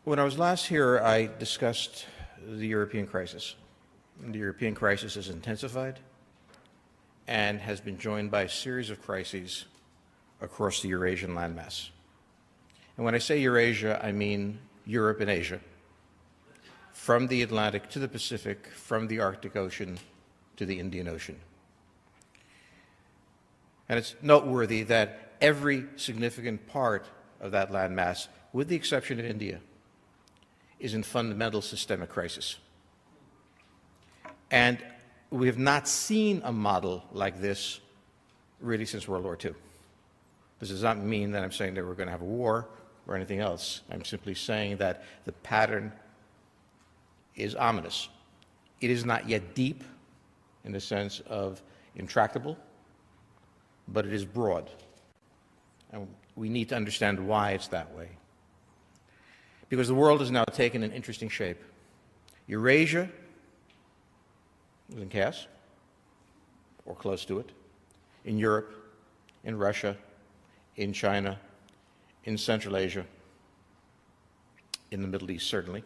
When I was last here, I discussed the European crisis. The European crisis has intensified and has been joined by a series of crises across the Eurasian landmass. And when I say Eurasia, I mean Europe and Asia, from the Atlantic to the Pacific, from the Arctic Ocean to the Indian Ocean. And it's noteworthy that every significant part of that landmass, with the exception of India, is in fundamental systemic crisis. And we have not seen a model like this really since World War II. This does not mean that I'm saying that we're going to have a war or anything else. I'm simply saying that the pattern is ominous. It is not yet deep in the sense of intractable, but it is broad. And we need to understand why it's that way. Because the world has now taken an interesting shape. Eurasia is in chaos, or close to it, in Europe, in Russia, in China, in Central Asia, in the Middle East, certainly.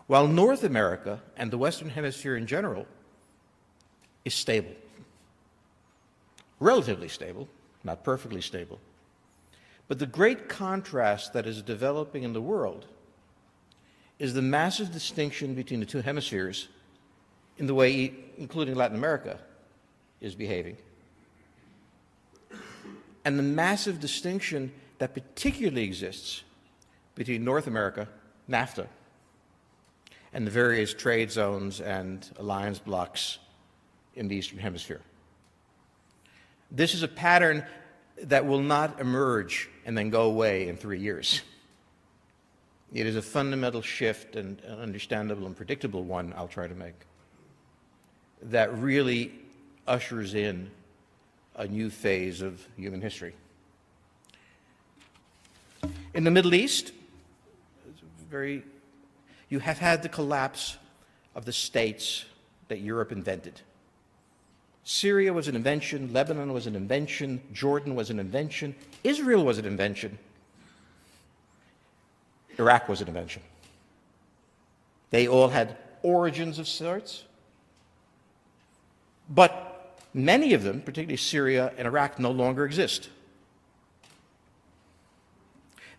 While North America and the Western Hemisphere in general is stable, relatively stable, not perfectly stable. But the great contrast that is developing in the world is the massive distinction between the two hemispheres in the way, including Latin America, is behaving. And the massive distinction that particularly exists between North America, NAFTA, and the various trade zones and alliance blocs in the Eastern Hemisphere. This is a pattern that will not emerge and then go away in 3 years. It is a fundamental shift, and an understandable and predictable one I'll try to make, that really ushers in a new phase of human history. In the Middle East, you have had the collapse of the states that Europe invented. Syria was an invention, Lebanon was an invention, Jordan was an invention, Israel was an invention, Iraq was an invention. They all had origins of sorts, but many of them, particularly Syria and Iraq, no longer exist.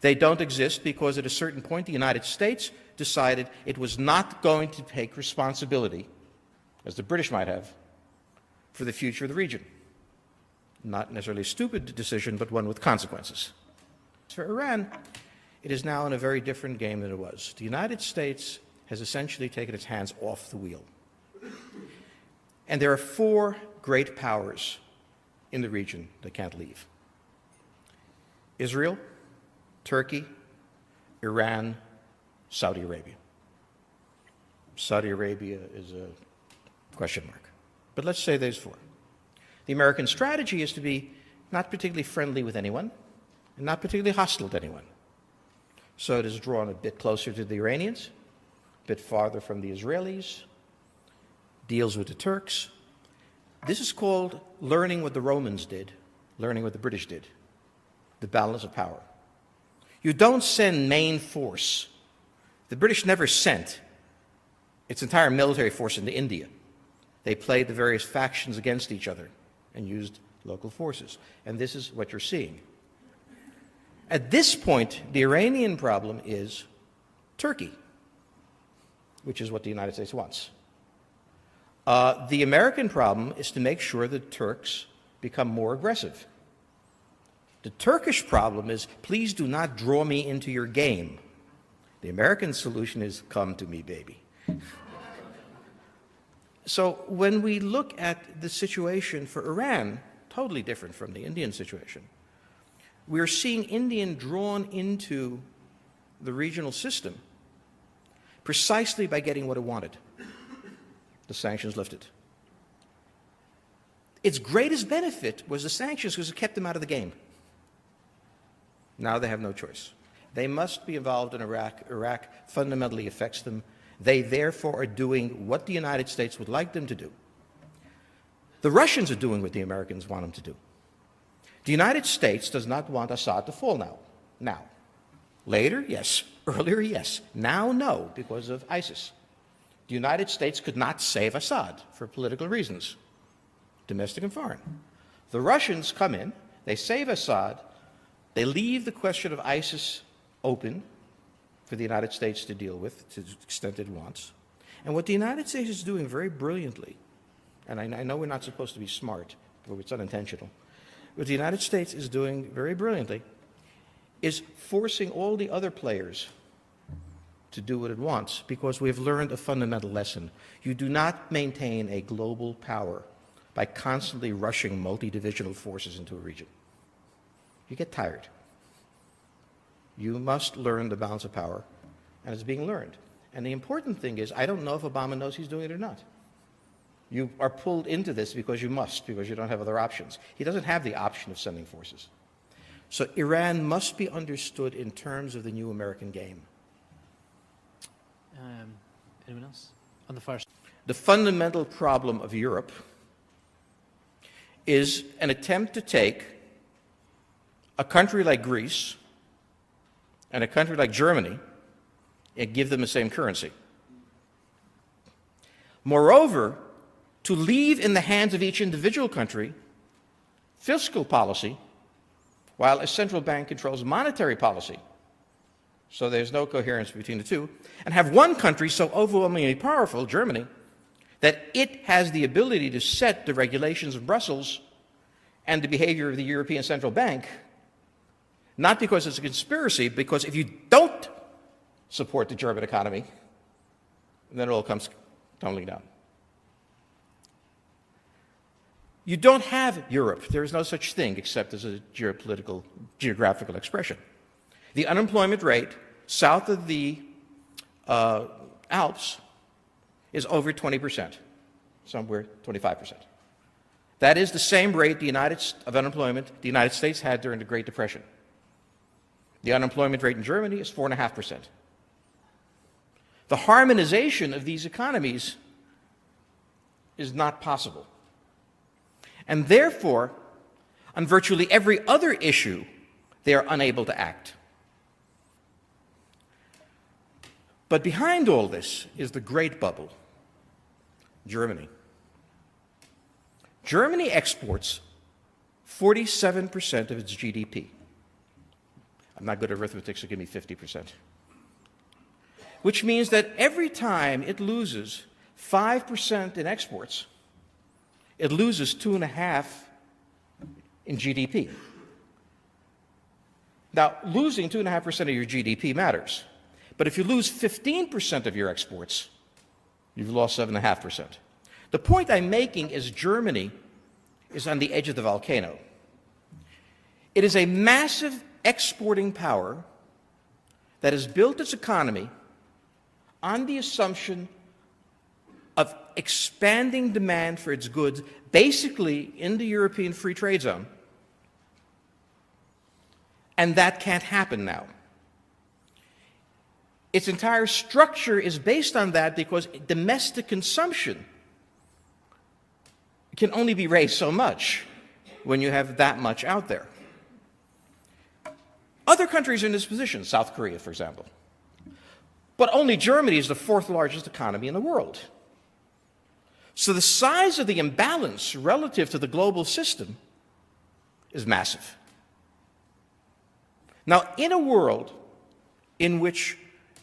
They don't exist because at a certain point the United States decided it was not going to take responsibility, as the British might have, for the future of the region. Not necessarily a stupid decision, but one with consequences. For Iran, it is now in a very different game than it was. The United States has essentially taken its hands off the wheel. And there are 4 great powers in the region that can't leave: Israel, Turkey, Iran, Saudi Arabia. Saudi Arabia is a question mark. But let's say there's 4. The American strategy is to be not particularly friendly with anyone and not particularly hostile to anyone. So it is drawn a bit closer to the Iranians, a bit farther from the Israelis, deals with the Turks. This is called learning what the Romans did, learning what the British did, the balance of power. You don't send main force. The British never sent its entire military force into India. They played the various factions against each other and used local forces. And this is what you're seeing. At this point, the Iranian problem is Turkey, which is what the United States wants. The American problem is to make sure the Turks become more aggressive. The Turkish problem is, please do not draw me into your game. The American solution is, come to me, baby. So when we look at the situation for Iran, totally different from the Indian situation, we're seeing India drawn into the regional system precisely by getting what it wanted: the sanctions lifted. Its greatest benefit was the sanctions because it kept them out of the game. Now they have no choice. They must be involved in Iraq. Iraq fundamentally affects them. They therefore are doing what the United States would like them to do. The Russians are doing what the Americans want them to do. The United States does not want Assad to fall now. Later, yes. Earlier, yes. Now, no, because of ISIS. The United States could not save Assad for political reasons, domestic and foreign. The Russians come in, they save Assad, they leave the question of ISIS open for the United States to deal with to the extent it wants. And what the United States is doing very brilliantly, and I know we're not supposed to be smart, but it's unintentional, what the United States is doing very brilliantly is forcing all the other players to do what it wants, because we have learned a fundamental lesson. You do not maintain a global power by constantly rushing multi-divisional forces into a region. You get tired. You must learn the balance of power, and it's being learned. And the important thing is, I don't know if Obama knows he's doing it or not. You are pulled into this because you must, because you don't have other options. He doesn't have the option of sending forces. So Iran must be understood in terms of the new American game. Anyone else? On the first. The fundamental problem of Europe is an attempt to take a country like Greece and a country like Germany and give them the same currency. Moreover, to leave in the hands of each individual country fiscal policy while a central bank controls monetary policy, so there's no coherence between the two, and have one country so overwhelmingly powerful, Germany, that it has the ability to set the regulations of Brussels and the behavior of the European Central Bank, not because it's a conspiracy, because if you don't support the German economy, then it all comes tumbling down. You don't have Europe. There is no such thing except as a geographical expression. The unemployment rate south of the Alps is over 20%, somewhere 25%. That is the same rate of unemployment the United States had during the Great Depression. The unemployment rate in Germany is 4.5%. The harmonization of these economies is not possible. And therefore, on virtually every other issue, they are unable to act. But behind all this is the great bubble, Germany. Germany exports 47% of its GDP. I'm not good at arithmetic, so give me 50%. Which means that every time it loses 5% in exports, it loses 2.5% in GDP. Now, losing 2.5% of your GDP matters. But if you lose 15% of your exports, you've lost 7.5%. The point I'm making is Germany is on the edge of the volcano. It is a massive exporting power that has built its economy on the assumption of expanding demand for its goods, basically in the European Free Trade Zone. And that can't happen now. Its entire structure is based on that because domestic consumption can only be raised so much when you have that much out there. Other countries are in this position, South Korea, for example. But only Germany is the fourth largest economy in the world. So the size of the imbalance relative to the global system is massive. Now, in a world in which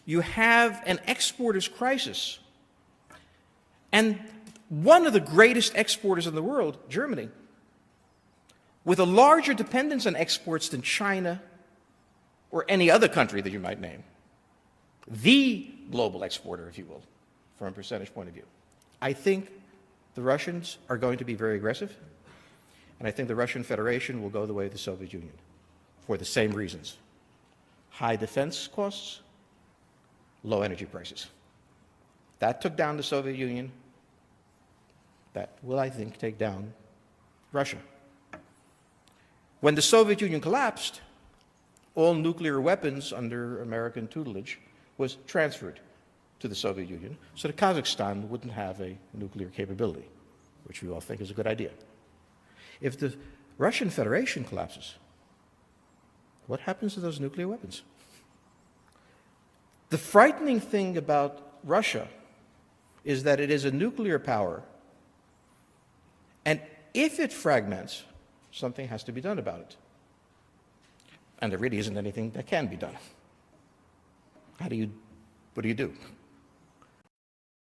you have an exporter's crisis, and one of the greatest exporters in the world, Germany, with a larger dependence on exports than China or any other country that you might name, the global exporter, if you will, from a percentage point of view. I think the Russians are going to be very aggressive, and I think the Russian Federation will go the way of the Soviet Union for the same reasons. High defense costs, low energy prices. That took down the Soviet Union. That will, I think, take down Russia. When the Soviet Union collapsed, all nuclear weapons under American tutelage was transferred to the Soviet Union so that Kazakhstan wouldn't have a nuclear capability, which we all think is a good idea. If the Russian Federation collapses, what happens to those nuclear weapons? The frightening thing about Russia is that it is a nuclear power, and if it fragments, something has to be done about it. And there really isn't anything that can be done. What do you do?